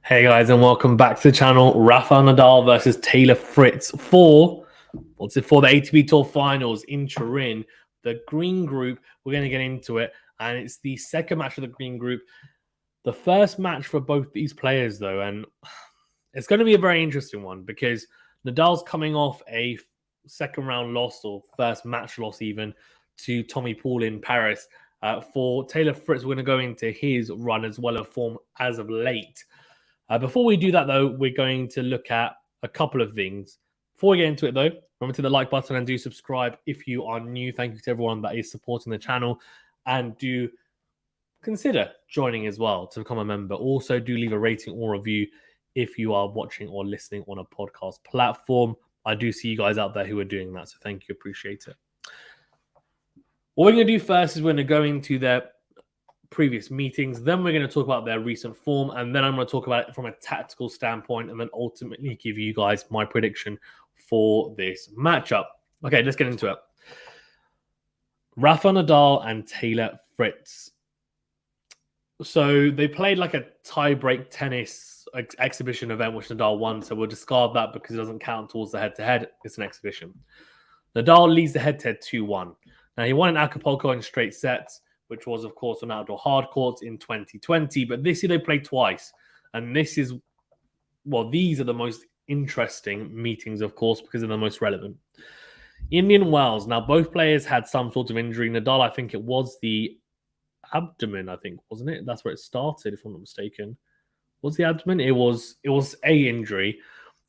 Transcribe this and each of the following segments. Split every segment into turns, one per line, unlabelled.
Hey guys, and welcome back to the channel. Rafael Nadal versus Taylor Fritz for the ATP Tour Finals in Turin. The green group, we're going to get into it, and it's the second match of the green group. The first match for both these players, though, and it's going to be a very interesting one because Nadal's coming off a second round loss or first match loss even to Tommy Paul in Paris. For Taylor Fritz, we're going to go into his run as well of form as of late. Before we do that, though, we're going to look at a couple of things. Before we get into it, though, remember to the like button and do subscribe if you are new. Thank you to everyone that is supporting the channel. And do consider joining as well to become a member. Also, do leave a rating or review if you are watching or listening on a podcast platform. I do see you guys out there who are doing that, so thank you. Appreciate it. What we're going to do first is we're going to go into their previous meetings, then we're going to talk about their recent form, and then I'm going to talk about it from a tactical standpoint, and then ultimately give you guys my prediction for this matchup. Okay, let's get into it. Rafa Nadal and Taylor Fritz. So they played like a tie-break tennis exhibition event, which Nadal won, so we'll discard that because it doesn't count towards the head-to-head. It's an exhibition. Nadal leads the head-to-head 2-1. Now, he won in Acapulco in straight sets, which was, of course, on outdoor hard courts in 2020. But this year they played twice. And this is, well, these are the most interesting meetings, of course, because they're the most relevant. Indian Wells. Now, both players had some sort of injury. Nadal, I think it was the abdomen, wasn't it? That's where it started, if I'm not mistaken. Was the abdomen? It was a injury.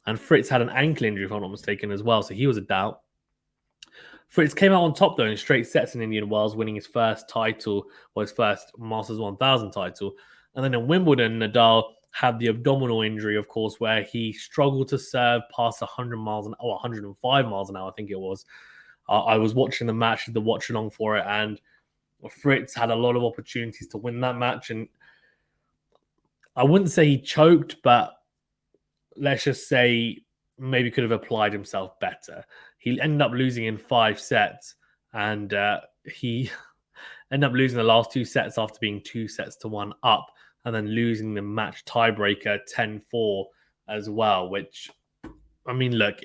And Fritz had an ankle injury, if I'm not mistaken, as well. So he was a doubt. Fritz came out on top, though, in straight sets in Indian Wells, winning his first title, his first Masters 1000 title. And then in Wimbledon, Nadal had the abdominal injury, of course, where he struggled to serve past 100 miles an hour, 105 miles an hour, I think it was. I was watching the match, the watch along for it, and Fritz had a lot of opportunities to win that match. And I wouldn't say he choked, but let's just say maybe could have applied himself better. He ended up losing in 5 sets, and he ended up losing the last 2 sets after being 2-1 up, and then losing the match tiebreaker 10-4 as well, which, I mean, look,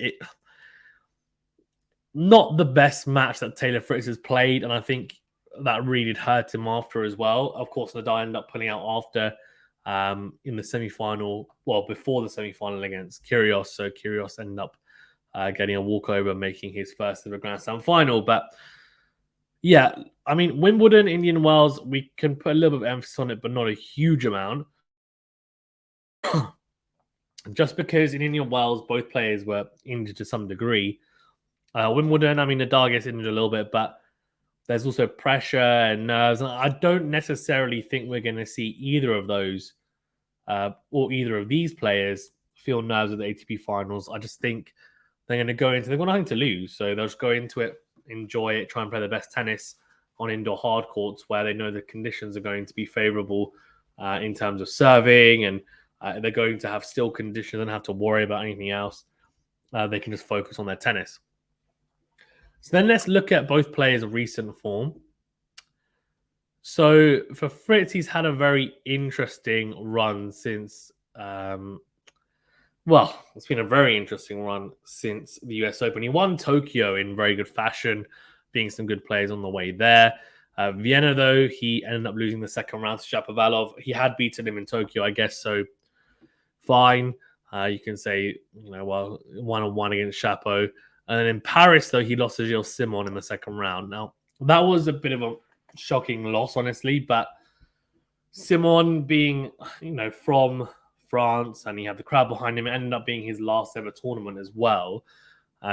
not the best match that Taylor Fritz has played, and I think that really did hurt him after as well. Of course, Nadal ended up pulling out after in the semi-final, well, before the semi-final against Kyrgios, so Kyrgios ended up getting a walkover, making his first ever Grand Slam final. But yeah, I mean, Wimbledon, Indian Wells, we can put a little bit of emphasis on it, but not a huge amount. Just because in Indian Wells, both players were injured to some degree. Wimbledon, I mean, Nadal gets injured a little bit, but there's also pressure and nerves. And I don't necessarily think we're going to see either of those or either of these players feel nerves at the ATP finals. I just think they're going to go into, they've got nothing to lose. So they'll just go into it, enjoy it, try and play the best tennis on indoor hard courts where they know the conditions are going to be favorable in terms of serving, and they're going to have still conditions and have to worry about anything else. They can just focus on their tennis. So then let's look at both players' recent form. So for Fritz, he's had a very interesting run since, it's been a very interesting run since the US Open. He won Tokyo in very good fashion, being some good players on the way there. Vienna, though, he ended up losing the second round to Shapovalov. He had beaten him in Tokyo, I guess, so fine. You can say, 1-1 against Chapo. And then in Paris, though, he lost to Gilles Simon in the second round. Now, that was a bit of a shocking loss, honestly, but Simon being, from France, and he had the crowd behind him, it ended up being his last ever tournament as well.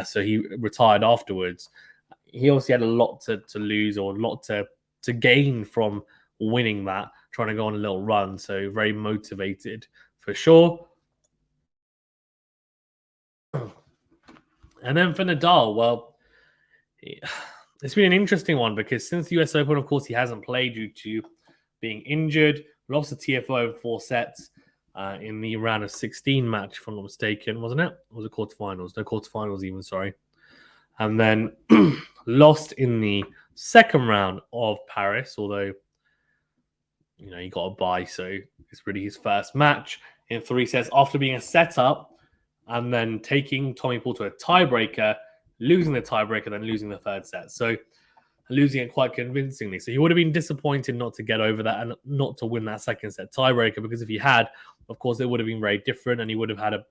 So he retired afterwards. He obviously had a lot to lose, or a lot to gain from winning that, trying to go on a little run. So very motivated for sure. And then for Nadal, well, it's been an interesting one because since the US Open, of course, he hasn't played due to being injured. Lost the TFO in 4 sets in the round of 16 match, if I'm not mistaken, wasn't it? Or was it quarterfinals? No, quarterfinals even, sorry. And then lost in the second round of Paris, although, he got a bye, so it's really his first match. in 3 sets after being a setup and then taking Tommy Paul to a tiebreaker, losing the tiebreaker, then losing the third set. So losing it quite convincingly. So he would have been disappointed not to get over that and not to win that second set tiebreaker, because if he had, of course, it would have been very different and he would have had a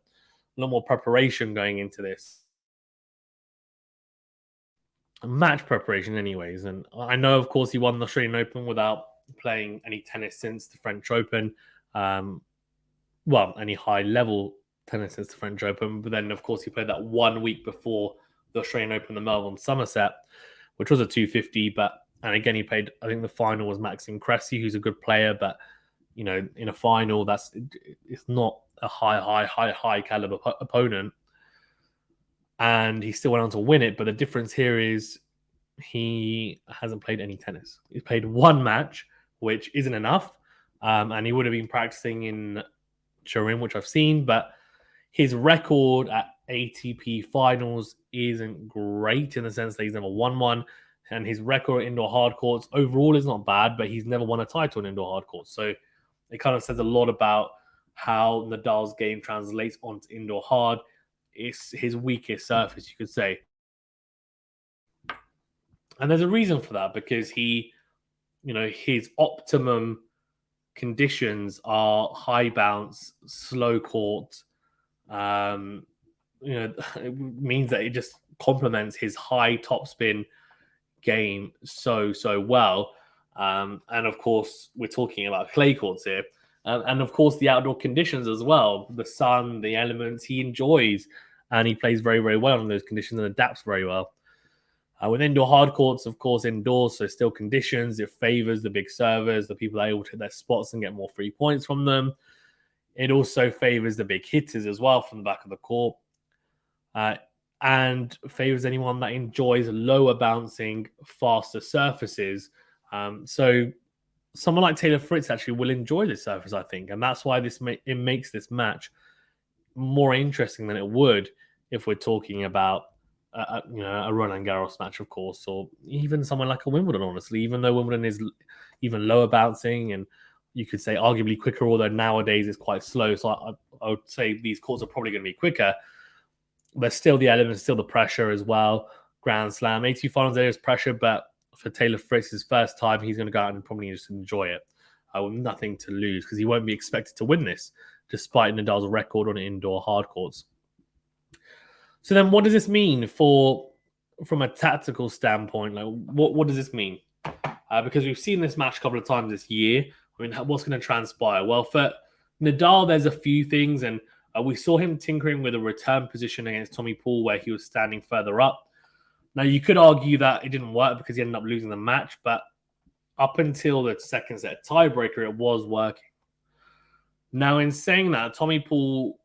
lot more preparation going into this. Match preparation, anyways. And I know, of course, he won the Australian Open without playing any tennis since the French Open. Any high-level tennis since the French Open. But then, of course, he played that 1 week before the Australian Open, the Melbourne Somerset, which was a 250. And again, he played, I think the final was Maxime Cressy, who's a good player. But, in a final, it's not a high caliber opponent. And he still went on to win it. But the difference here is he hasn't played any tennis. He's played one match, which isn't enough. And he would have been practicing in Turin, which I've seen. But his record at ATP finals isn't great in the sense that he's never won one. And his record at indoor hard courts overall is not bad, but he's never won a title in indoor hard courts. So it kind of says a lot about how Nadal's game translates onto indoor hard. It's his weakest surface, you could say. And there's a reason for that, because his optimum conditions are high bounce, slow court. It means that it just complements his high topspin game so well. And of course, we're talking about clay courts here. And of course, the outdoor conditions as well, the sun, the elements, he enjoys. And he plays very, very well in those conditions and adapts very well. With indoor hard courts, of course, indoors, so still conditions, it favors the big servers, the people that are able to hit their spots and get more free points from them. It also favors the big hitters as well from the back of the court. And favors anyone that enjoys lower bouncing, faster surfaces. So someone like Taylor Fritz actually will enjoy this surface, I think. And that's why it makes this match more interesting than it would if we're talking about a Roland Garros match, of course, or even someone like a Wimbledon, honestly, even though Wimbledon is even lower bouncing and you could say arguably quicker, although nowadays it's quite slow. So I would say these courts are probably going to be quicker. But still the elements, still the pressure as well. Grand Slam, ATP finals, there is pressure, but for Taylor Fritz, his first time, he's going to go out and probably just enjoy it with nothing to lose, because he won't be expected to win this, despite Nadal's record on indoor hard courts. So then what does this mean from a tactical standpoint? Like, what does this mean? Because we've seen this match a couple of times this year. I mean, what's going to transpire? Well, for Nadal, there's a few things, and we saw him tinkering with a return position against Tommy Paul where he was standing further up. Now, you could argue that it didn't work because he ended up losing the match, but up until the second set tiebreaker, it was working. Now, in saying that, Tommy Paul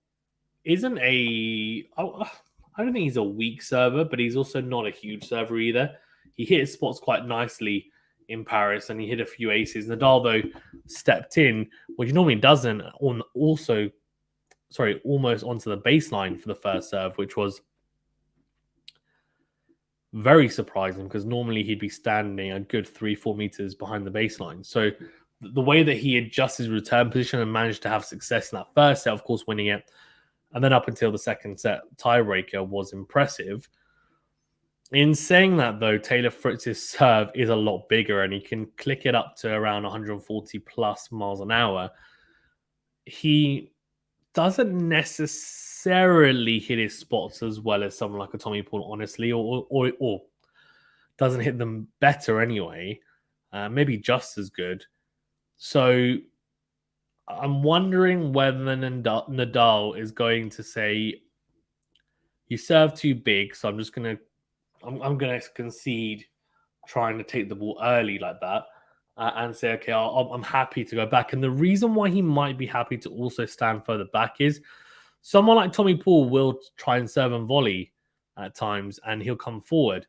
isn't I don't think he's a weak server, but he's also not a huge server either. He hit his spots quite nicely in Paris, and he hit a few aces. Nadal, though, stepped in, which he normally doesn't, almost onto the baseline for the first serve, which was very surprising because normally he'd be standing a good 3-4 meters behind the baseline. So the way that he adjusted his return position and managed to have success in that first set, of course, winning it, and then up until the second set tiebreaker was impressive. In saying that, though, Taylor Fritz's serve is a lot bigger and he can click it up to around 140 plus miles an hour. He doesn't necessarily hit his spots as well as someone like a Tommy Paul, honestly, or doesn't hit them better anyway. Maybe just as good. So I'm wondering whether Nadal is going to say, you serve too big, so I'm gonna concede trying to take the ball early like that, and say, okay, I'm happy to go back. And the reason why he might be happy to also stand further back is someone like Tommy Paul will try and serve and volley at times, and he'll come forward.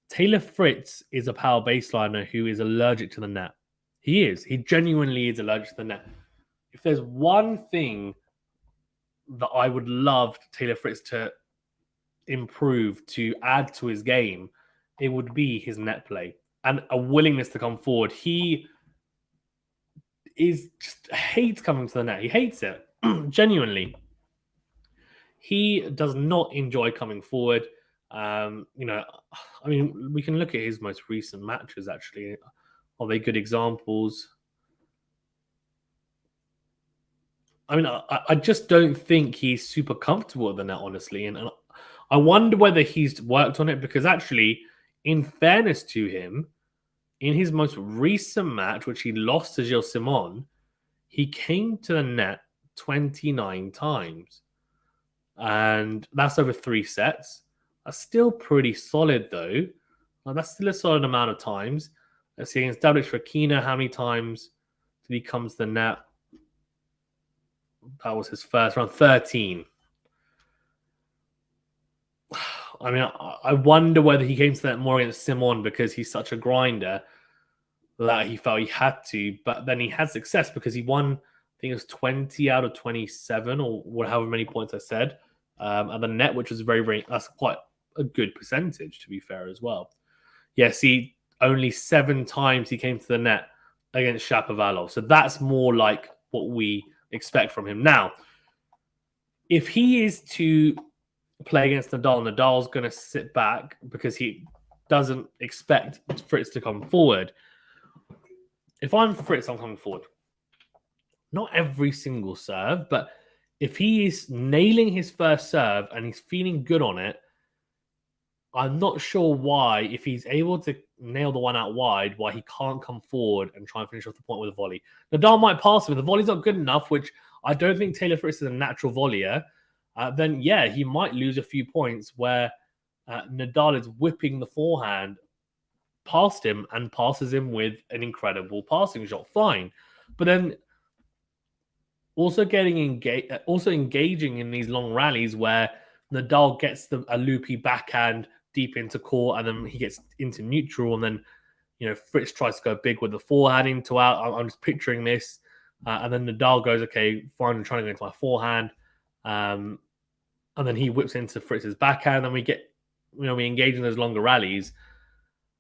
Taylor Fritz is a power baseliner who is allergic to the net. He is. He genuinely is allergic to the net. If there's one thing that I would love Taylor Fritz to improve, to add to his game, it would be his net play and a willingness to come forward. He just hates coming to the net. He hates it. Genuinely, he does not enjoy coming forward. I mean, we can look at his most recent matches. Actually, are they good examples? I mean, I just don't think he's super comfortable with the net, honestly, and I wonder whether he's worked on it because actually, in fairness to him, in his most recent match, which he lost to Gilles Simon, he came to the net 29 times. And that's over 3 sets. That's still pretty solid, though. That's still a solid amount of times. Let's see, against David Frakina, how many times did he come to the net? That was his first round, 13. I mean, I wonder whether he came to that more against Simon because he's such a grinder that he felt he had to. But then he had success because he won, I think it was 20 out of 27 or however many points I said. And the net, which was that's quite a good percentage, to be fair, as well. Yeah, see, only 7 times he came to the net against Shapovalov. So that's more like what we expect from him. Now, if he is to play against Nadal, Nadal's going to sit back because he doesn't expect Fritz to come forward. If I'm Fritz, I'm coming forward. Not every single serve, but if he is nailing his first serve and he's feeling good on it, I'm not sure why, if he's able to nail the one out wide, why he can't come forward and try and finish off the point with a volley. Nadal might pass him. If the volley's not good enough, which I don't think Taylor Fritz is a natural volleyer, then yeah, he might lose a few points where Nadal is whipping the forehand past him and passes him with an incredible passing shot. Fine. But then also engaging in these long rallies where Nadal gets a loopy backhand deep into court and then he gets into neutral and then Fritz tries to go big with the forehand into out. I'm just picturing this, and then Nadal goes, okay, fine, I'm trying to go into my forehand, and then he whips into Fritz's backhand, and we engage in those longer rallies.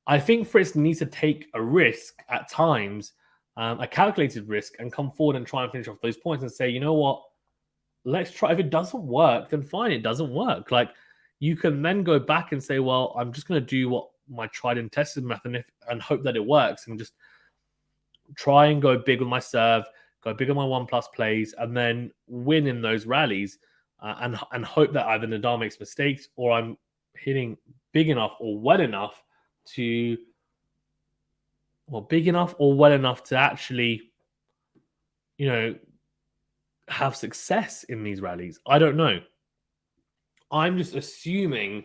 I think Fritz needs to take a risk at times, a calculated risk, and come forward and try and finish off those points and say, you know what, let's try. If it doesn't work, then fine, it doesn't work. Like, you can then go back and say, well, I'm just going to do what my tried and tested method and hope that it works and just try and go big with my serve, go big on my 1+ plays, and then win in those rallies and hope that either Nadal makes mistakes or I'm hitting big enough or well enough to actually, have success in these rallies. I don't know. I'm assuming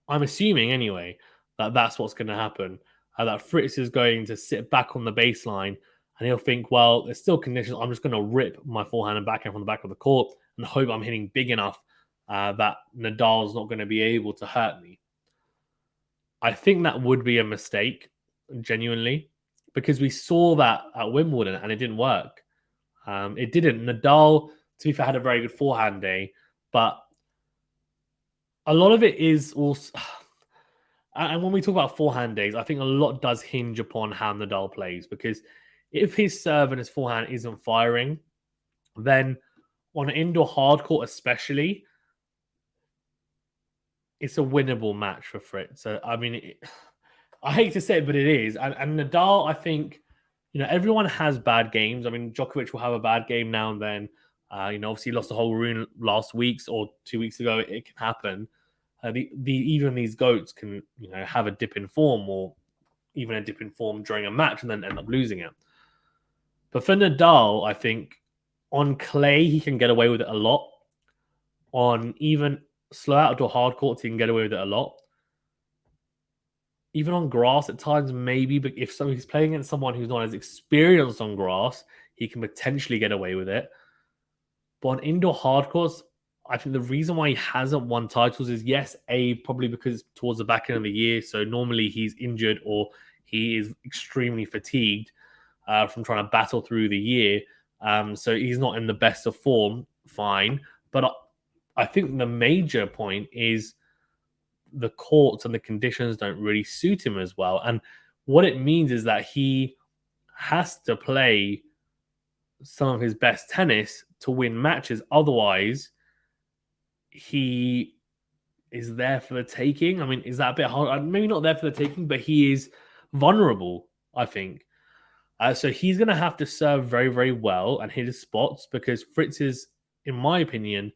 anyway that that's what's going to happen. That Fritz is going to sit back on the baseline and he'll think, well, there's still conditions. I'm just going to rip my forehand and backhand from the back of the court and hope I'm hitting big enough that Nadal's not going to be able to hurt me. I think that would be a mistake, genuinely, because we saw that at Wimbledon and it didn't work. It didn't. Nadal, to be fair, had a very good forehand day, but a lot of it is also, and when we talk about forehand days, I think a lot does hinge upon how Nadal plays, because if his serve and his forehand isn't firing, then on an indoor hard court especially, it's a winnable match for Fritz. So, I mean, I hate to say it, but it is. And Nadal, I think, everyone has bad games. I mean, Djokovic will have a bad game now and then. Obviously he lost the whole rune last week or 2 weeks ago. It can happen. Even these goats can, have a dip in form or even a dip in form during a match and then end up losing it. But for Nadal, I think on clay, he can get away with it a lot. On even slow outdoor hard courts, he can get away with it a lot. Even on grass at times, maybe, but if he's playing against someone who's not as experienced on grass, he can potentially get away with it. But on indoor hard courts, I think the reason why he hasn't won titles is, yes, probably because it's towards the back end of the year. So normally he's injured or he is extremely fatigued from trying to battle through the year. So he's not in the best of form, fine. But I think the major point is the courts and the conditions don't really suit him as well. And what it means is that he has to play some of his best tennis to win matches. Otherwise, he is there for the taking. I mean, is that a bit hard? Maybe not there for the taking, but he is vulnerable, I think. So he's going to have to serve very, very well and hit his spots because Fritz is, in my opinion,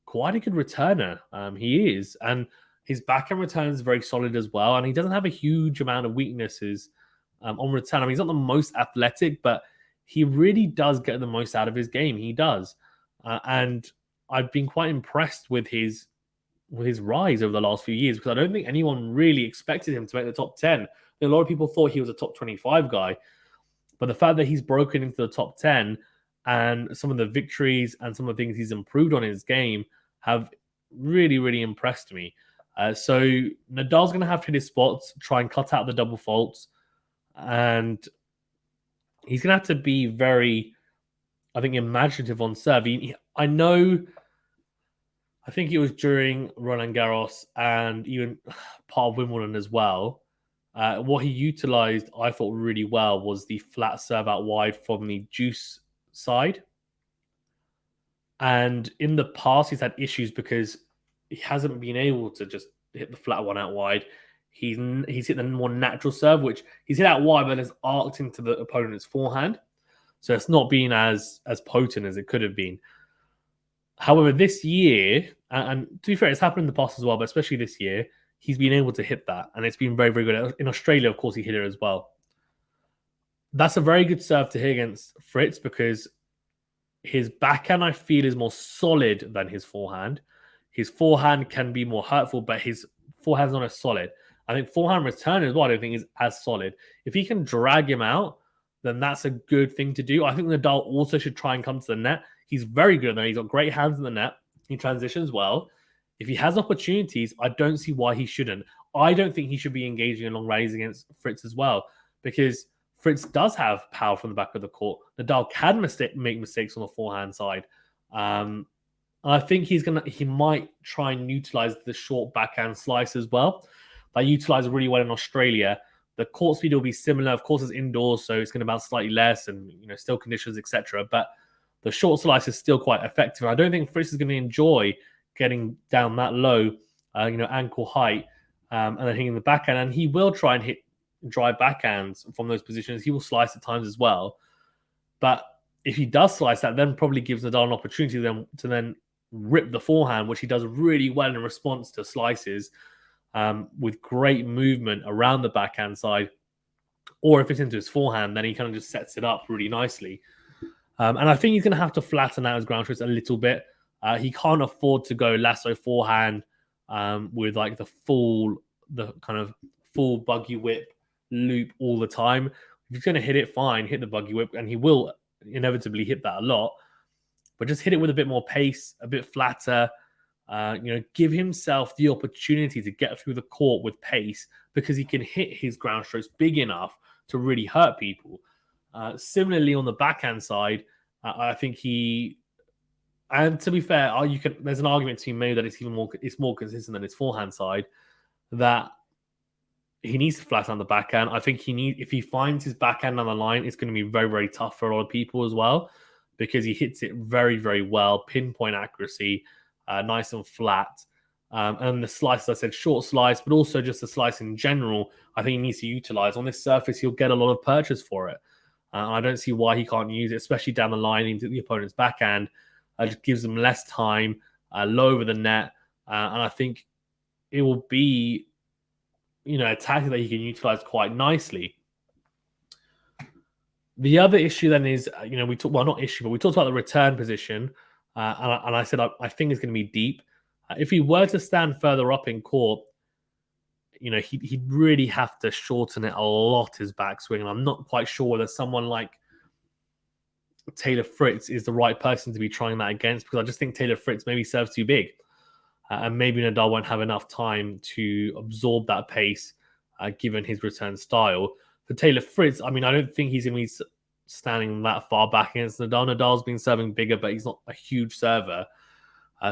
quite a good returner. He is. And his backhand return is very solid as well. And he doesn't have a huge amount of weaknesses on return. I mean, he's not the most athletic, but he really does get the most out of his game. He does. And I've been quite impressed with his rise over the last few years because I don't think anyone really expected him to make the top 10. A lot of people thought he was a top 25 guy. But the fact that he's broken into the top 10 and some of the victories and some of the things he's improved on in his game have really, really impressed me. So Nadal's going to have to hit his spots, try and cut out the double faults. And he's going to have to be very, I think, imaginative on serve. I think it was during Roland Garros and even part of Wimbledon as well. What he utilized, I thought, really well was the flat serve out wide from the juice side. And in the past, he's had issues because he hasn't been able to just hit the flat one out wide. He's hit the more natural serve, which he's hit out wide, but it's arced into the opponent's forehand. So it's not been as potent as it could have been. However, this year, and to be fair, it's happened in the past as well, but especially this year, he's been able to hit that, and it's been very, very good. In Australia, of course, he hit it as well. That's a very good serve to hit against Fritz because his backhand, I feel, is more solid than his forehand. His forehand can be more hurtful, but his forehand's not as solid. I think forehand return as well, I don't think is as solid. If he can drag him out, then that's a good thing to do. I think Nadal also should try and come to the net. He's very good there. He's got great hands in the net. He transitions well. If he has opportunities, I don't see why he shouldn't. I don't think he should be engaging in long rallies against Fritz as well because Fritz does have power from the back of the court. Nadal can make mistakes on the forehand side. I think he might try and utilize the short backhand slice as well. They utilize really well in Australia. The court speed will be similar. Of course, it's indoors, so it's going to bounce slightly less and still conditions, etc. But the short slice is still quite effective. I don't think Fritz is going to enjoy getting down that low, ankle height, and then hitting the backhand. And he will try and hit dry backhands from those positions. He will slice at times as well. But if he does slice that, then probably gives Nadal an opportunity to then rip the forehand, which he does really well in response to slices with great movement around the backhand side. Or if it's into his forehand, then he kind of just sets it up really nicely. And I think he's going to have to flatten out his ground strokes a little bit. He can't afford to go lasso forehand with like the kind of full buggy whip loop all the time. If he's going to hit it, fine, hit the buggy whip, and he will inevitably hit that a lot. But just hit it with a bit more pace, a bit flatter. Give himself the opportunity to get through the court with pace because he can hit his ground strokes big enough to really hurt people. Similarly, on the backhand side, I think and to be fair, there's an argument to be made that it's more consistent than his forehand side. That he needs to flatten the backhand. I think if he finds his backhand on the line, it's going to be very, very tough for a lot of people as well because he hits it very, very well, pinpoint accuracy, nice and flat. And the slice, as I said, short slice, but also just the slice in general, I think he needs to utilize. On this surface, he'll get a lot of purchase for it. I don't see why he can't use it, especially down the line into the opponent's backhand. It just gives them less time, low over the net. And I think it will be, a tactic that he can utilize quite nicely. The other issue then is, we talked about the return position. And I said, I think it's going to be deep. If he were to stand further up in court, he'd really have to shorten it a lot, his backswing. And I'm not quite sure whether someone like Taylor Fritz is the right person to be trying that against, because I just think Taylor Fritz maybe serves too big. And maybe Nadal won't have enough time to absorb that pace, given his return style. For Taylor Fritz, I don't think he's going to be standing that far back against Nadal. Nadal's been serving bigger, but he's not a huge server.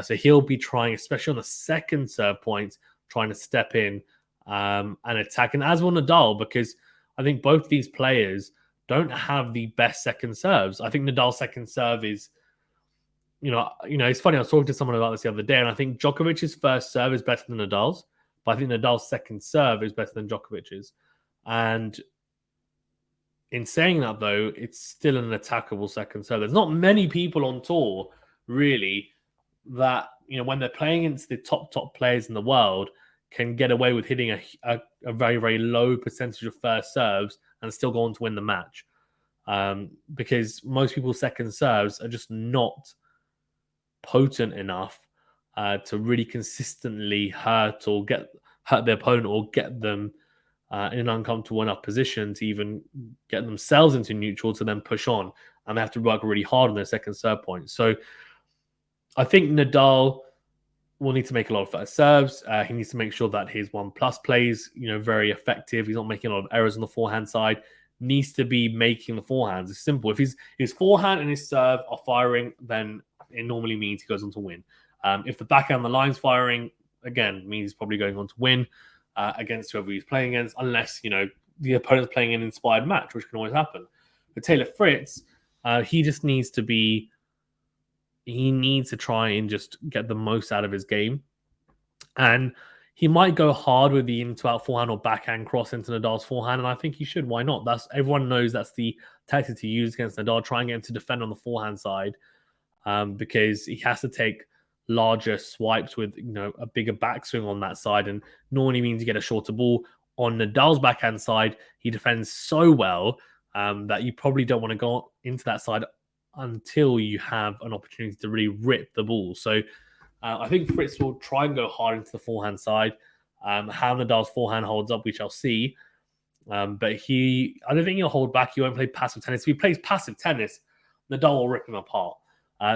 So he'll be trying, especially on the second serve points, trying to step in and attack. And as will Nadal, because I think both these players don't have the best second serves. I think Nadal's second serve is It's funny. I was talking to someone about this the other day, and I think Djokovic's first serve is better than Nadal's, but I think Nadal's second serve is better than Djokovic's. And in saying that, though, it's still an attackable second serve. There's not many people on tour, really, that, when they're playing against the top players in the world, can get away with hitting a very, very low percentage of first serves and still go on to win the match. Because most people's second serves are just not potent enough to really consistently hurt their opponent or get them in an uncomfortable enough position to even get themselves into neutral to then push on. And they have to work really hard on their second serve point. So I think Nadal will need to make a lot of first serves. He needs to make sure that his 1+ plays, very effective. He's not making a lot of errors on the forehand side. Needs to be making the forehands. It's simple. If his forehand and his serve are firing, then it normally means he goes on to win. If the backhand and the line's firing, again, means he's probably going on to win against whoever he's playing against, unless, the opponent's playing an inspired match, which can always happen. But Taylor Fritz, he just needs to try and just get the most out of his game. And he might go hard with the into-out forehand or backhand cross into Nadal's forehand, and I think he should. Why not? Everyone knows that's the tactic to use against Nadal, try and get him to defend on the forehand side, because he has to take larger swipes with a bigger backswing on that side, and normally means you get a shorter ball. On Nadal's backhand side, he defends so well that you probably don't want to go into that side until you have an opportunity to really rip the ball. So I think Fritz will try and go hard into the forehand side. How Nadal's forehand holds up, we shall see. But I don't think he'll hold back. He won't play passive tennis. If he plays passive tennis, Nadal will rip him apart.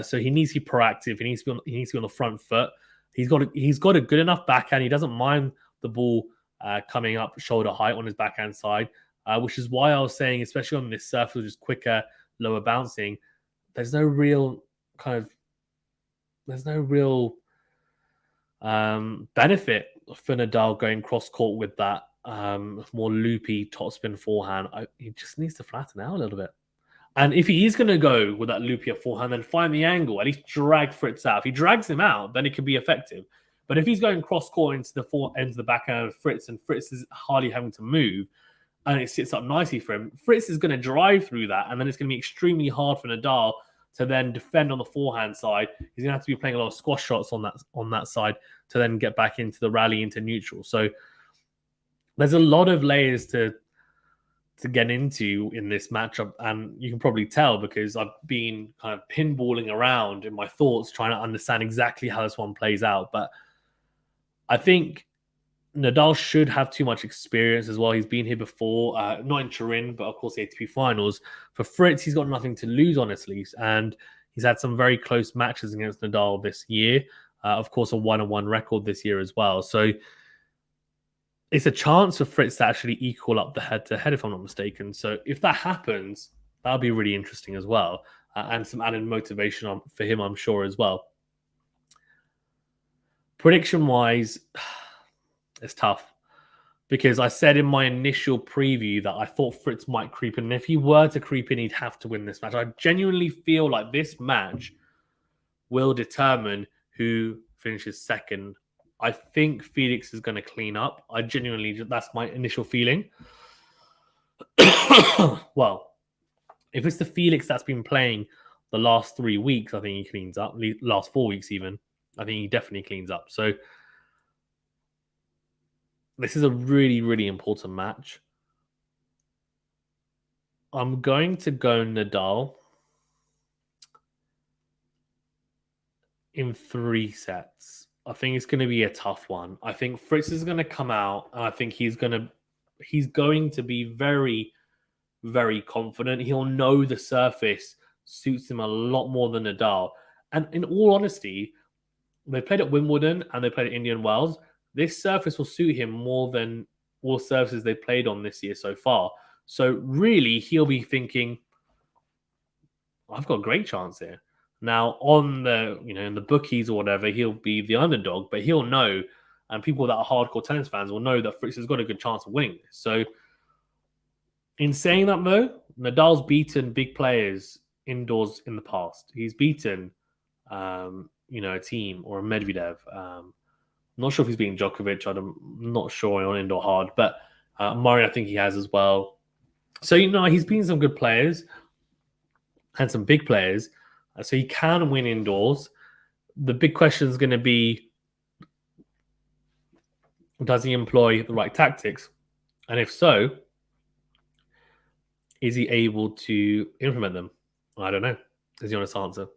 So he needs to be proactive. He needs to be on the front foot. He's got a good enough backhand. He doesn't mind the ball coming up shoulder height on his backhand side, which is why I was saying, especially on this surface, which is quicker, lower bouncing, there's no real benefit for Nadal going cross court with that more loopy topspin forehand. He just needs to flatten out a little bit. And if he is going to go with that loopier forehand, then find the angle, at least drag Fritz out. If he drags him out, then it could be effective. But if he's going cross court into the backhand of Fritz, and Fritz is hardly having to move, and it sits up nicely for him, Fritz is going to drive through that, and then it's going to be extremely hard for Nadal to then defend on the forehand side. He's going to have to be playing a lot of squash shots on that side to then get back into the rally into neutral. So there's a lot of layers to get into in this matchup, and you can probably tell because I've been kind of pinballing around in my thoughts trying to understand exactly how this one plays out. But I think Nadal should have too much experience as well. He's been here before, not in Turin, but of course the ATP finals. For Fritz, he's got nothing to lose, honestly, and he's had some very close matches against Nadal this year. Of course, a 1-1 record this year as well. So it's a chance for Fritz to actually equal up the head-to-head, if I'm not mistaken. So if that happens, that'll be really interesting as well, and some added motivation for him, I'm sure, as well. Prediction-wise, it's tough because I said in my initial preview that I thought Fritz might creep in. And if he were to creep in, he'd have to win this match. I genuinely feel like this match will determine who finishes second. I think Felix is going to clean up. That's my initial feeling. Well, if it's the Felix that's been playing the last 3 weeks, I think he cleans up. Last 4 weeks even. I think he definitely cleans up. So this is a really, really important match. I'm going to go Nadal in 3 sets. I think it's going to be a tough one. I think Fritz is going to come out, and I think he's going to be very, very confident. He'll know the surface suits him a lot more than Nadal. And in all honesty, they played at Wimbledon and they played at Indian Wells. This surface will suit him more than all surfaces they've played on this year so far. So really, he'll be thinking, I've got a great chance here. Now, on the, in the bookies or whatever, he'll be the underdog, but he'll know, and people that are hardcore tennis fans will know that Fritz has got a good chance of winning this. So, in saying that, though, Nadal's beaten big players indoors in the past. He's beaten a team or a Medvedev. I'm not sure if he's beating Djokovic. I'm not sure on indoor hard, but Murray, I think he has as well. So, he's beaten some good players and some big players. So he can win indoors. The big question is going to be, does he employ the right tactics? And if so, is he able to implement them? I don't know. Is the honest answer.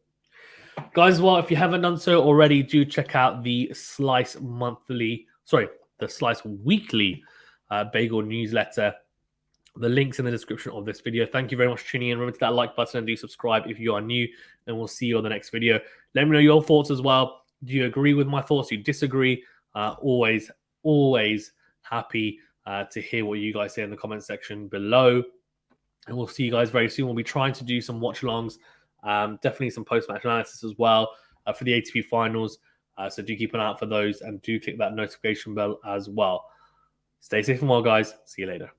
Guys, well, if you haven't done so already, do check out the Slice Weekly Bagel newsletter. The link's in the description of this video. Thank you very much for tuning in. Remember to that like button and do subscribe if you are new, and we'll see you on the next video. Let me know your thoughts as well. Do you agree with my thoughts? Do you disagree? Always happy to hear what you guys say in the comment section below. And we'll see you guys very soon. We'll be trying to do some watch-alongs, definitely some post-match analysis as well for the ATP finals. So do keep an eye out for those, and do click that notification bell as well. Stay safe and well, guys. See you later.